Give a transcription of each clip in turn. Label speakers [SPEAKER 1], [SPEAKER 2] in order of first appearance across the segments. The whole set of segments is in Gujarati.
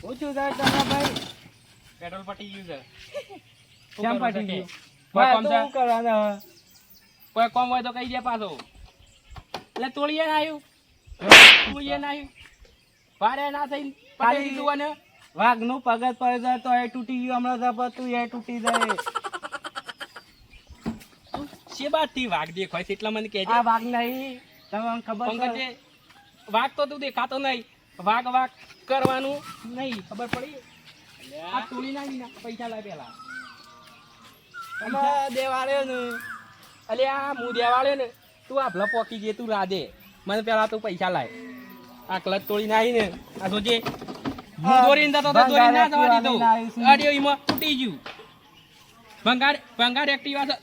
[SPEAKER 1] ઓછું થાય તમારા ભાઈ
[SPEAKER 2] પેટ્રોલ પટી ગયું છે
[SPEAKER 1] કેમ પટી ગયું
[SPEAKER 2] કોઈ કામ છે
[SPEAKER 1] શું કરવાના હવે?
[SPEAKER 2] કોઈ કામ હોય તો કહી દે પાછો એટલે તોડીએ ના આવ્યું તોડીએ ના આવ્યું ભારે ના થઈ પટી દીધું અને
[SPEAKER 1] વાઘનું પગત પડી જાય તો એ તૂટી ગયું હમણાં ઝપતું એ તૂટી જાય
[SPEAKER 2] છે બાથી વાઘ દેખાય છે એટલા મને કહેજે
[SPEAKER 1] આ વાઘ નહીં તમને ખબર છે
[SPEAKER 2] પંકજે વાઘ તો તું દેખાતો નહીં વાઘ વાઘ કરવાનું નહીં ખબર પડી આ તોડી નાખી ના પૈસા લાય પેલા
[SPEAKER 1] અમે દેવાળ્યો ને
[SPEAKER 2] અલે આ હું દેવાળ્યો ને તું આપલા પોકી જે તું રાધે મને પેલા તું પૈસા લાય આ ક્લચ તોડી નાખી ને આ જોજે હું દોરીને જતો તો દોરી ના જવા દીધો અડ્યો એમાં તૂટી ગયું ભંગાર એક્ટિવા છે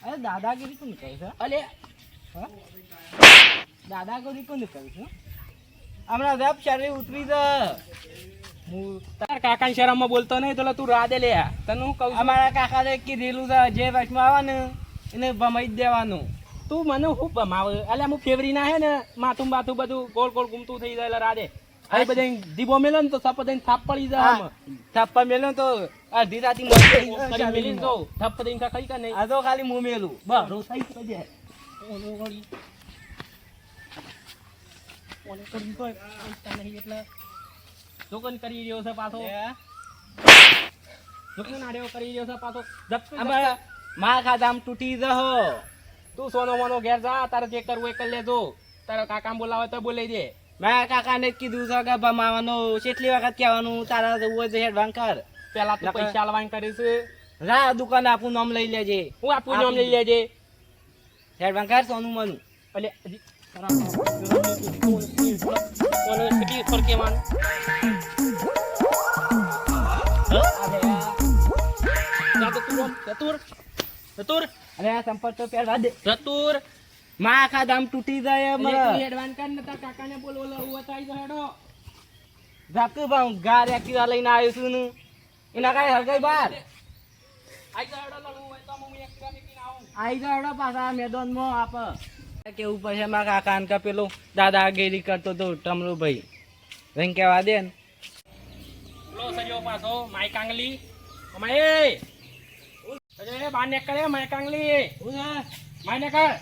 [SPEAKER 1] અરે દાદાગીરી કોણ કહે છે
[SPEAKER 2] અલે
[SPEAKER 1] હા? દાદાગીરી કોણ કહે છે હમણાં રબ શરીર ઉતરી જ
[SPEAKER 2] હું તાર કાકાની શરમમાં બોલતો નહીં તો તું રાધે લે તને હું કહું છું
[SPEAKER 1] અમારા કાકાને કીધેલું છે જે વચમાં આવે ને એને ભમાઈ જ દેવાનું
[SPEAKER 2] તું મને હું ભમાવે અલે હું ફેવરી ના હે ને માથું બાથું બધું ગોળ ગોળ ઘૂમતું થઈ જાય રાધે આ બધા દીવો મેલે ને તો સપ દઈને થાપ પડી જાય આમ
[SPEAKER 1] થપ્પા મેલો તો અડધી રાતી
[SPEAKER 2] કરી મેલીને તો થપ દઈને ખાઈ કે નહીં
[SPEAKER 1] આ તો ખાલી મું મેલું બસ થઈ જશે
[SPEAKER 2] ઓનો વળી ઓને કરી તો પૈસા નહીં એટલે જોકન કરી રહ્યો છે પાછો જોકન આડ્યો કરી રહ્યો છે પાછો
[SPEAKER 1] અમારા માર ખાધામ તૂટી જહો
[SPEAKER 2] તું સોનો મોનો ઘેર જા તારે જે કરવું એ કરી લેજો તારા કાકા બોલાવે તો બોલાઈ દે
[SPEAKER 1] મારા કાકાને જ કીધું છે કે ભમાવાનું કેટલી વખત કહેવાનું તારા જવું છે હેડવાન કર
[SPEAKER 2] પેલા તું પૈસા આલવાન કરીશ
[SPEAKER 1] રા દુકાન આપું નામ લઈ લેજે
[SPEAKER 2] હું આપું નામ લઈ લેજે
[SPEAKER 1] હેડવાન કર સોનું મનું
[SPEAKER 2] એટલે હજી ઓનો કેટલી ફરકે માન ચતુર
[SPEAKER 1] અરે આ સંપર્ક તો પહેરવા દે
[SPEAKER 2] ચતુર
[SPEAKER 1] મારા ખાધામ તૂટી જાય અમારે
[SPEAKER 2] એડવાન્સ કર ને તાર કાકાને બોલ ઓલો ઉતાઈ જો હેડો
[SPEAKER 1] જાકુ ભાવ ગાર એક્ટિવા લઈને આવ્યો છું ને એના કાંઈ હરગાઈ બાર
[SPEAKER 2] આઈ જો હેડો લડવું હોય તો હું એક ગાડી પીને આવું
[SPEAKER 1] આઈ જાવ પાછા મેદાનમાં આપ કેવું પડશે મારા કાકાને કે પેલું દાદાગીરી કરતો તો ટમરું ભાઈ રહીને કહેવા દે ને
[SPEAKER 2] લો સજો પાછો માઈ કાંગલી અમાય અરે બાર ને કરે માઈ કાંગલી માઈ ને કર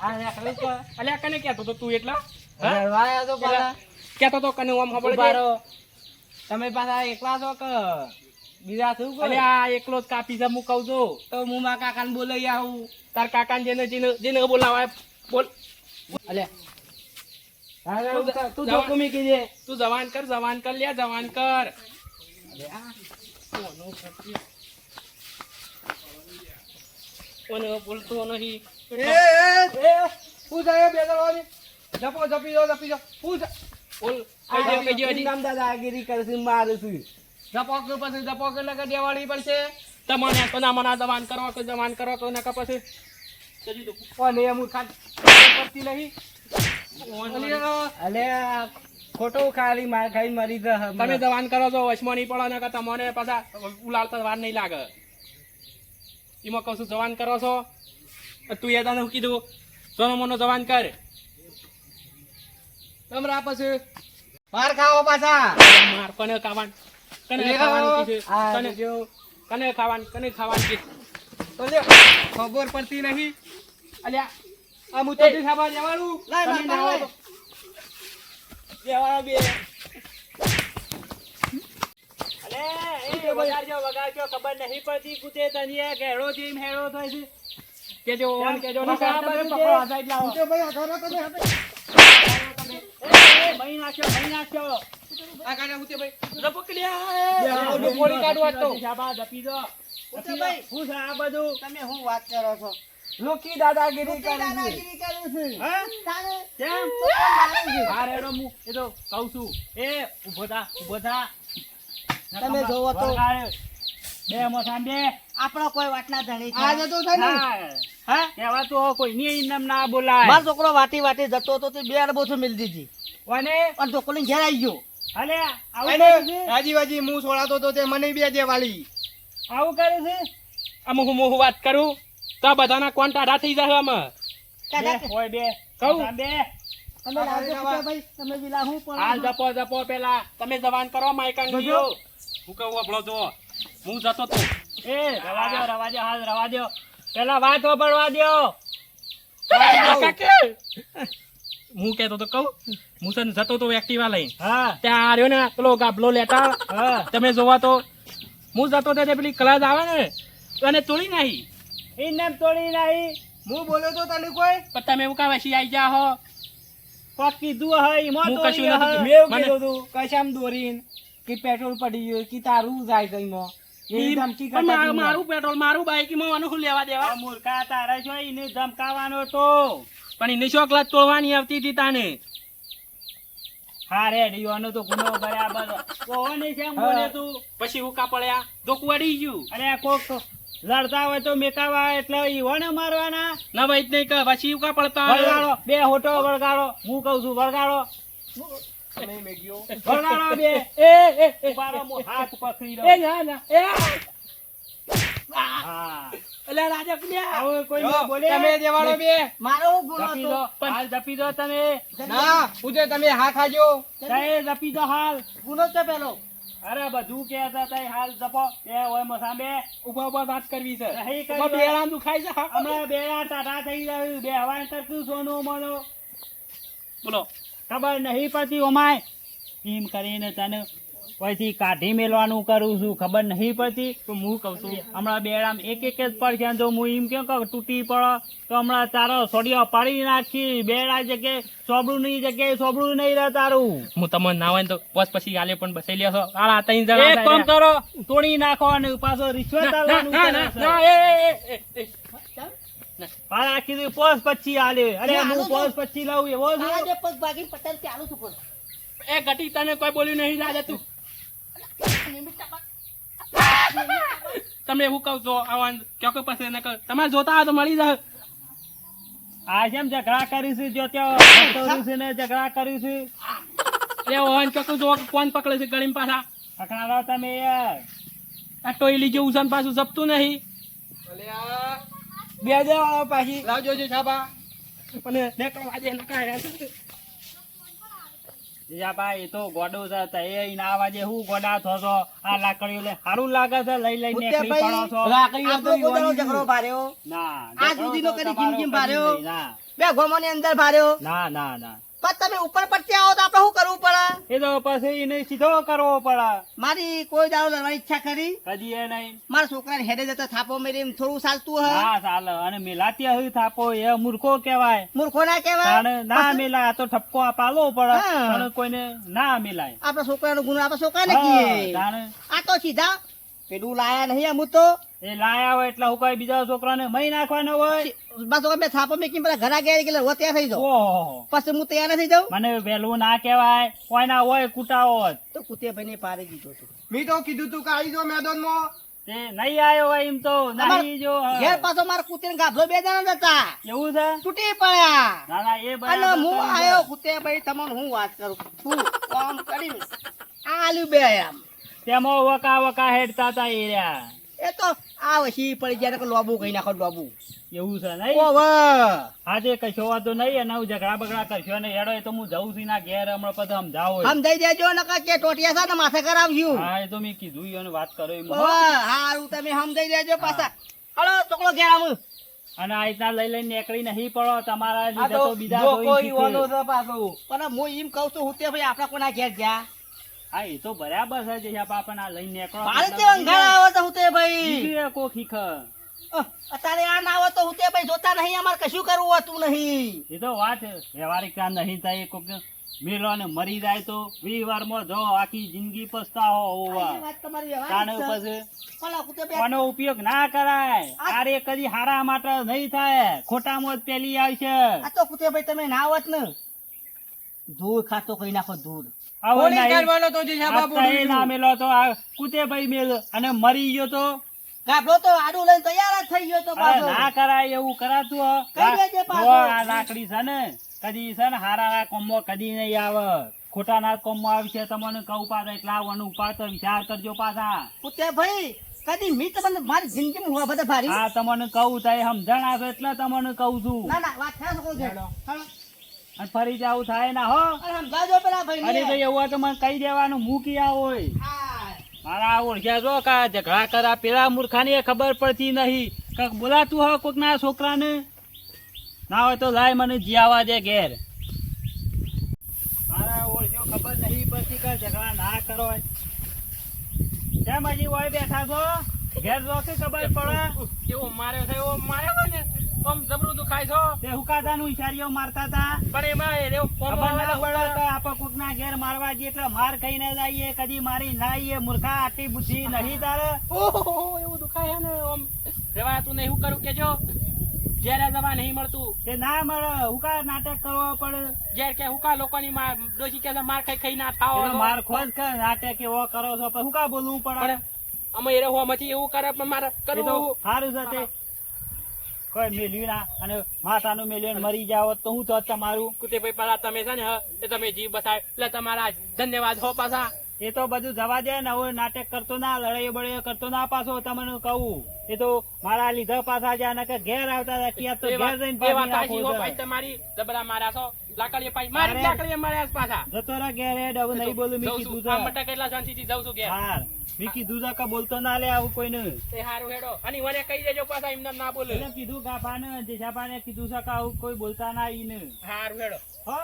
[SPEAKER 1] આ એકલું કર
[SPEAKER 2] અલ્યા કને કહેતો તો તું એટલા
[SPEAKER 1] રડવાયા તો પાછા
[SPEAKER 2] કહેતો તો કને ઓમ ખબર
[SPEAKER 1] ઉભા રહો. તમે પાછા એકલા છો કે બીજા શું કરે
[SPEAKER 2] અલ્યા એકલો જ કાપી છે હું કહું છું
[SPEAKER 1] તો હું મારા કાકાને બોલાઈ આવું
[SPEAKER 2] તાર કાકાને જેને બોલાવાય બોલ
[SPEAKER 1] અલ્યા તું ધોકો મૂકી દે
[SPEAKER 2] તું જવાન કર લે જવાન કર કોને બોલતો નહીં
[SPEAKER 1] હું જાય બેદરવાની જપો જપી જાઓ હું
[SPEAKER 2] બોલ કઈ દે હજી
[SPEAKER 1] નામ દાદાગીરી કરે છે મારું છું
[SPEAKER 2] જપોક નું પછી જપોક એટલે કે દેવાળી પડશે તમને તો ના મના જવાન કરો કે નકા પછી સજી તો
[SPEAKER 1] કોને એમ ખાટ પડતી નહીં અલે ખોટો ખાલી માર ખાઈ મરી જ
[SPEAKER 2] તમે જવાન કરો છો વચમાં નહીં પડો ને કે તમને પાછા ઉલાળતા વાર નહીં લાગે એમાં કહું છું જવાન કરો છો તું એ તને કીધું સોનો મોનો જવાન કર તમારા પછી
[SPEAKER 1] માર ખાવો પાછા
[SPEAKER 2] માર કને ખાવાનું કને ખાવાનું કીધું કને ખાવાનું કીધું
[SPEAKER 1] તો લે ખબર પડતી નહીં
[SPEAKER 2] અલ્યા આ હું તો ખાવા જવાનું તમે ના આવો તો
[SPEAKER 1] દેવાળા બે
[SPEAKER 2] અલે એ વગાડજો ખબર નહીં પડતી કુતે તને ઘેડો થી હેડો થાય છે કેજો ઓન કેજો ને પકડો આ સાઈડ લાવો
[SPEAKER 1] તો ભાઈ આધારો તો દે
[SPEAKER 2] એ ભાઈ નાખ્યો આ કાને ઉતે ભાઈ રપકલ્યા
[SPEAKER 1] બે
[SPEAKER 2] પોળી કાઢવા તો જાબા જપી દો
[SPEAKER 1] ઉતે ભાઈ
[SPEAKER 2] હું છે આ બધું
[SPEAKER 1] તમે શું વાત કરો છો લોકી દાદાગીરી કરે છે
[SPEAKER 2] હા કેમ આ રેડો હું એ તો કહું છું એ ઊભો થા
[SPEAKER 1] તમે જોવો તો
[SPEAKER 2] બે મોસાન બે
[SPEAKER 1] આપણો કોઈ વાટના ધણી
[SPEAKER 2] આ જતો છે ને હા કહેવા તો કોઈ ની નામ ના બોલાય
[SPEAKER 1] મારો છોકરો વાટી જતો હતો તે બે અડબો મિલ દીધી
[SPEAKER 2] કોને
[SPEAKER 1] અને છોકરો ઘેર આવી ગયો
[SPEAKER 2] અલે આવું કરે છે
[SPEAKER 1] હાજી હું છોડાતો તો તે મને બે દેવાળી
[SPEAKER 2] આવું કરે છે અમુક હું વાત કરું તો બધાના કોણ ટાઢા થઈ જાય આમાં હોય બે કહું બે
[SPEAKER 3] તમે લાવજો ભાઈ, તમે પેલા હું પણ
[SPEAKER 2] હાલ જપો પેલા તમે જવાન કરો માયકાંગીઓ હું કહું આપણો જો હું જતો તો
[SPEAKER 1] એ રવા દો હાલ રવા દો પેલા વાત વાપરવા દો
[SPEAKER 2] હું કહેતો તો કહું હું છે ને જતો તો એક્ટિવા લઈને
[SPEAKER 1] હા
[SPEAKER 2] ત્યાં આવ્યો ને પેલો ગાબલો લેતા
[SPEAKER 1] હા
[SPEAKER 2] તમે જોવા તો હું જતો તો પેલી ક્લાસ આવે ને અને તોડી નાખી
[SPEAKER 1] એને તોડી નહીં
[SPEAKER 3] હું બોલ્યો તો તને કોઈ
[SPEAKER 2] પણ તમે એવું કાં વસી આવી જા હો
[SPEAKER 1] કોક કીધું હોય એમાં
[SPEAKER 2] હું
[SPEAKER 1] તોડી
[SPEAKER 2] કશું નથી
[SPEAKER 1] હોય.
[SPEAKER 2] કીધું.
[SPEAKER 1] મેં
[SPEAKER 2] મને-
[SPEAKER 1] કીધું તું કશામ દોરીન કે પેટ્રોલ પડી ગયું કે તારું જાય કઈમાં એવી ધમકી
[SPEAKER 2] પણ
[SPEAKER 1] કરતા હતી
[SPEAKER 2] મારું પેટ્રોલ મારું બાઈક માં આનું શું લેવા દેવા
[SPEAKER 1] આ મૂર્ખા તારે જો એને ધમકાવાનો તો
[SPEAKER 2] પણ એની ચોકલેટ તોડવાની આવતી હતી તાને
[SPEAKER 1] હા રે ડીવાનો તો ગુનો બરાબર કોને કેમ બોલે તું
[SPEAKER 2] પછી હું કા પડ્યા ધોકું અડી ગયું
[SPEAKER 1] અરે કોક લડતા હોય તો મેકાવા એટલે ઈવોને મારવાના
[SPEAKER 2] ના ભાઈ નહીં કહે પછી હું કા પડતા
[SPEAKER 1] વળગાડો બે હોટો વળગાડો હું કઉ છું વળગાડો વળગાડો બે ઉભા રહો, હું હાથ પકડી
[SPEAKER 2] એ
[SPEAKER 1] દઉં
[SPEAKER 2] ના ના એ
[SPEAKER 1] હા
[SPEAKER 2] એટલે રાજા કુડિયા
[SPEAKER 1] હવે કોઈ ન બોલે
[SPEAKER 2] તમે દેવાળો બે
[SPEAKER 3] મારો હું ગુનો
[SPEAKER 1] જપી
[SPEAKER 3] હતો
[SPEAKER 1] દો હાલ જપી દો તમે
[SPEAKER 2] ના પૂછે તમે હા ખાજો
[SPEAKER 1] તઈ જપી દો હાલ
[SPEAKER 3] ગુનો છે પેલો
[SPEAKER 1] અરે બધું કહેતા તઈ હાલ જપો બે હોય મસાંબે
[SPEAKER 2] ઉભા ઉભા વાત કરવી છે
[SPEAKER 1] નહીં કરી
[SPEAKER 2] ઉભા બેરામ દુખાય છે હા
[SPEAKER 1] હમણાં બેડા ટાટા થઈ ગયું બે હવાય તરતું સોનું મનો
[SPEAKER 2] બોલો
[SPEAKER 1] ખબર નહીં પડતી ઓમાય એમ કરીને તને પછી કાઢી મેલવાનું કરું છું ખબર નહીં પડતી
[SPEAKER 2] તો હું કહું છું
[SPEAKER 1] હમણાં બેડામ એક જ પડશે જો હું એમ કેમ કહું તૂટી પડો તો હમણાં તારો સોડિયો પાડી નાખી બેડા જગ્યાએ સોબડું ની જગ્યાએ સોબડું નહીં રહે તારું
[SPEAKER 2] હું તમને ના હોય ને તો બસ પછી આલે પણ બસાઈ લેશો આ ત્રણ
[SPEAKER 1] એક
[SPEAKER 2] જણા
[SPEAKER 1] કામ કરો તોડી નાખો અને પાછો રિશ્વત આલવાનું
[SPEAKER 2] ના
[SPEAKER 1] કરે
[SPEAKER 2] ના
[SPEAKER 1] છે.
[SPEAKER 2] ના એ
[SPEAKER 1] મારે આખી દી પોસ પછી આલે અરે
[SPEAKER 3] ના,
[SPEAKER 1] હું
[SPEAKER 3] આલું
[SPEAKER 1] પોસ
[SPEAKER 3] છું.
[SPEAKER 1] પછી લઉં એવો છું
[SPEAKER 3] મારા જે પગ ભાગી પટેલ ચાલુ છું પણ
[SPEAKER 2] એ ઘટી તને કોઈ બોલ્યું નહીં રાજા તું તમે એવું કહો છો આવા ક્યાં કોઈ પાસે ન કહો તમારે જોતા હોય તો મળી જાય
[SPEAKER 1] આ જેમ ઝઘડા કરીશું જો ત્યાં કરીશું ને ઝઘડા કરીશું
[SPEAKER 2] એ ઓન ચોખ્ખું જો કોણ પકડે છે ગળીમાં પાછા
[SPEAKER 1] પકડાડો તમે યાર
[SPEAKER 2] આ ટોયલી જેવું છે ને પાછું જપતું નહીં
[SPEAKER 1] બે જાવ પાછી
[SPEAKER 2] લાવજો છે છાપા અને નેકળો આજે નકાય
[SPEAKER 1] ભાઈ એ તો ગોડો છે તો એ ના વાજે હું ગોડા થો છો આ લાકડીઓ લે સારું લાગે છે લઈ લઈ નીકળી પડો છો
[SPEAKER 3] આપણો ગોદાનો ઝઘડો ભાર્યો
[SPEAKER 1] ના
[SPEAKER 3] આ સુધીનો કદી
[SPEAKER 1] તમારો
[SPEAKER 3] જીમ
[SPEAKER 1] કદી
[SPEAKER 3] ભાર્યો.
[SPEAKER 1] નહીં. ના
[SPEAKER 3] બે ગોમોની અંદર ભાર્યો
[SPEAKER 1] ના ના ના
[SPEAKER 3] પણ તમે ઉપર પડતી આવો તો આપણે શું કરવું પડે
[SPEAKER 1] એ તો પછી એને સીધો કરવો પડે
[SPEAKER 3] મારી કોઈ દાડો લડવાની ઈચ્છા કરી
[SPEAKER 1] કદી એ નહીં
[SPEAKER 3] મારા છોકરાને હેડે જતો થાપો મેરી એમ થોડું ચાલતું હે
[SPEAKER 1] હા ચાલે અને મેલાતી હોય થાપો એ મૂર્ખો કહેવાય
[SPEAKER 3] મૂર્ખો ના કહેવાય
[SPEAKER 1] તાણે ના મેલાય આ તો ઠપકો પાલવો પડે
[SPEAKER 3] હા.
[SPEAKER 1] અને કોઈને ના મેલાય
[SPEAKER 3] આપણા છોકરાનો ગુનો આપણા છોકરાને
[SPEAKER 1] હા,
[SPEAKER 3] કીએ
[SPEAKER 1] તાણે
[SPEAKER 3] આ તો સીધા પેલું લાયા નહીં અમુ તો
[SPEAKER 1] એ લાયા હોય એટલે હું કઈ બીજા છોકરાને મહી નાખવાનો હોય
[SPEAKER 3] બસ હવે મેં થાપો મેકી પેલા ઘરા ગયા એટલે હું તૈયાર થઈ જાઉં
[SPEAKER 1] ઓહો
[SPEAKER 3] પછી હું તૈયાર નથી જાઉં
[SPEAKER 1] મને વહેલું ના કહેવાય કોઈના હોય કૂટાવો જ.
[SPEAKER 3] તો કુતિયાભાઈ ને પાડી દીધો છે
[SPEAKER 2] મેં તો કીધું તું કે આવી જો મેદાનમાં
[SPEAKER 1] તે નહીં આવ્યો હોય એમ તો નહીં જો
[SPEAKER 3] ઘેર પાછો મારા કુતિયાને ગાભલો બે જણા હતા
[SPEAKER 1] એવું છે
[SPEAKER 3] તૂટી પડ્યા
[SPEAKER 1] ના ના એ
[SPEAKER 3] અને
[SPEAKER 1] બરાબર
[SPEAKER 3] હું
[SPEAKER 1] કરી
[SPEAKER 3] આવ્યો
[SPEAKER 1] દો.
[SPEAKER 3] કુતિયાભાઈ તમને હું વાત કરું હું કામ કરીને આલ્યું બે આમ
[SPEAKER 1] તેમાં વકા હેડતા હતા એ રહ્યા
[SPEAKER 3] એ તો આ વસી પડી જાય ને લોબુ કઈ નાખો લોબુ
[SPEAKER 1] એવું છે નહીં
[SPEAKER 3] ઓવે
[SPEAKER 1] આજે કશો વાતો નહીં અને હું ઝઘડા બગડા કરશો ને હેડો એ તો હું જઉં છું ના ઘેર હમણાં પછી સમજાવો
[SPEAKER 3] સમજાઈ દેજો નકર કે ટોટિયા છે ને માથે કરાવ્યું
[SPEAKER 1] હા એ તો મેં કીધું ઈ અને વાત કરો એમ.
[SPEAKER 3] ઓવે હારું તમે સમજાઈ દેજો પાછા હલો ચોકલો ઘેર આવું
[SPEAKER 1] અને આ રીતના લઈ લઈને નીકળી નહીં પડો તમારા લીધે તો બીજા કોઈ શીખે.
[SPEAKER 3] પણ હું એમ કઉ છું હું તે ભાઈ આપડા કોના ઘેર ગયા
[SPEAKER 1] હા એ તો બરાબર છે જે આપણને આ લઈને નીકળો
[SPEAKER 3] મારે તે અંગાર આવે તો હું તે ભાઈ
[SPEAKER 1] બીજું એ કોક શીખે.
[SPEAKER 3] અત્યારે આ ના આવે તો હું તે ભાઈ જોતા નહીં અમારે કશું કરવું હતું નહીં
[SPEAKER 1] એ તો વાત વ્યવહારિક કામ નહીં થાય કોક મેલો ને મરી જાય તો 20 વારમાં જો આખી જિંદગી પસ્તાવો હોવા
[SPEAKER 3] આ વાત તમારી
[SPEAKER 1] તાણે
[SPEAKER 3] વ્યવહારિક છે.
[SPEAKER 1] પછી
[SPEAKER 3] ભલા હું તે ભાઈ
[SPEAKER 1] આનો ઉપયોગ ના કરાય આરે કદી હારા માટે નહીં થાય ખોટામાં જ પેલી આવશે
[SPEAKER 3] આ તો કુતે ભાઈ તમે ના આવત ને ધૂળ ખાતો કઈ નાખો ધૂળ
[SPEAKER 1] આવો
[SPEAKER 2] પોલીસ
[SPEAKER 1] નહીં.
[SPEAKER 2] કાઢવાનો તો જે છે બાપુ
[SPEAKER 1] આ તો એ ના મેલો તો આ કૂતે ભાઈ મેલ અને મરી ગયો તો
[SPEAKER 3] ગાભલો તો આડું લઈને તૈયાર જ થઈ ગયો તો
[SPEAKER 1] અરે
[SPEAKER 3] પાછો
[SPEAKER 1] ના કરાય એવું કરાતું હો.
[SPEAKER 3] કઈ દેજે પાછો.
[SPEAKER 1] જો આ લાકડી છે ને કદી છે ને હારા કોમો કદી નહીં આવે ખોટા ના કોમો આવશે તમને કહું પાછા એટલે આવવાનું ઉપાડ તો વિચાર કરજો પાછા
[SPEAKER 3] કુતે ભાઈ કદી મી તમને મારી જિંદગીમાં હુવા બધા ભારી
[SPEAKER 1] હા તમને કહું તો એ સમજણ આવે એટલે તમને કહું છું
[SPEAKER 3] ના ના વાત થાય છોકરો ઘેર. હાલો.
[SPEAKER 1] અને ફરી જાવું થાય ના હો.
[SPEAKER 3] અને સમજાવજો પેલા ભાઈને.
[SPEAKER 1] અરે તો એવું હોય તો મને કહી દેવાનું મૂકી આવો હોય.
[SPEAKER 3] હા.
[SPEAKER 1] મારા ઓળખ્યા જો કા ઝઘડા કરા પેલા મૂર્ખાની એ ખબર પડતી નહીં. કાંક બોલાતું હોય કોક ના છોકરાને ના હોય તો લાય મને જીયાવા દે ઘેર. મારા ઓળખ્યો ખબર નહીં પડતી કે ઝઘડા ના કરો. કેમ હજી હોય બેઠા છો? ઘેર જો કે ખબર પડે.
[SPEAKER 2] એવો માર્યો છે એવો માર્યો છે ને આમ જબરું દુખાય છો
[SPEAKER 1] તે હુકાદાનું ઈશારીઓ મારતા હતા.
[SPEAKER 2] પણ એમાં એવો ફોન
[SPEAKER 1] ખબર ના
[SPEAKER 2] વાળા
[SPEAKER 1] પડે કે આપણે કોકના ઘેર મારવા જઈએ એટલે માર ખાઈને જઈએ, કદી મારી ના આવીએ. મૂર્ખા આટલી બુદ્ધિ નહીં તારે?
[SPEAKER 2] ઓહો એવું દુખાય છે ને આમ રેવાતું નહીં હું કરું કેજો ઘેર જવા નહીં મળતું
[SPEAKER 1] તે ના મળે. હુકા નાટક કરવો પડે.
[SPEAKER 2] ઘેર કે હુકા લોકોની ડોશી કે માર ખાઈ ના
[SPEAKER 1] એનો
[SPEAKER 2] થાવ
[SPEAKER 1] માર ખોજ કે નાટક એવો કરો છો પણ હુકા બોલવું પડે.
[SPEAKER 2] પણ અમે એ હોમાંથી એવું કરે પણ મારે
[SPEAKER 1] એ તો
[SPEAKER 2] કરવું
[SPEAKER 1] સારું છે તે. કોઈ મેલ્યું ના અને માતાનું મેલ્યું મરી જાવ તો હું તો તમારું.
[SPEAKER 2] કુતેભાઈ પાછા તમે છે ને એ તમે જીવ બતાવે એટલે તમારા ધન્યવાદ હો પાછા
[SPEAKER 1] એ તો બધું જવા દે ને. હવે નાટક કરતો ના, લડાઈ બળાઈ કરતો ના પાછો. તમને કહું એ તો મારા લીધા પાછા જ્યાં ને કે ઘેર આવતા હતા ક્યાં તો ઘેર જઈને
[SPEAKER 2] એ વાત
[SPEAKER 1] પાછી
[SPEAKER 2] સાચી હો
[SPEAKER 1] નાખવું
[SPEAKER 2] ભાઈ
[SPEAKER 1] છે.
[SPEAKER 2] તમારી જબરા માર્યા છો લાકડીએ પાછી મારી
[SPEAKER 1] મારે-
[SPEAKER 2] લાકડીએ માર્યા છે પાછા
[SPEAKER 1] જતો રહે ઘેર હેડ. હવે નહીં બોલું. મેં
[SPEAKER 2] જઉં
[SPEAKER 1] કીધું
[SPEAKER 2] છું આમ
[SPEAKER 1] છે.
[SPEAKER 2] બટા કેટલા શાંતિથી જઉં છું ઘેર
[SPEAKER 1] હાર મેં કીધું છે કે બોલતો ના લે આવું કોઈને.
[SPEAKER 2] એ હારું હેડો અને મને કહી દેજો પાછા એમને ના બોલે
[SPEAKER 1] એટલે કીધું ગાભાને જેઠાભાને કીધું છે કે આવું કોઈ બોલતા ના આવીને.
[SPEAKER 2] હારું હેડો
[SPEAKER 1] હો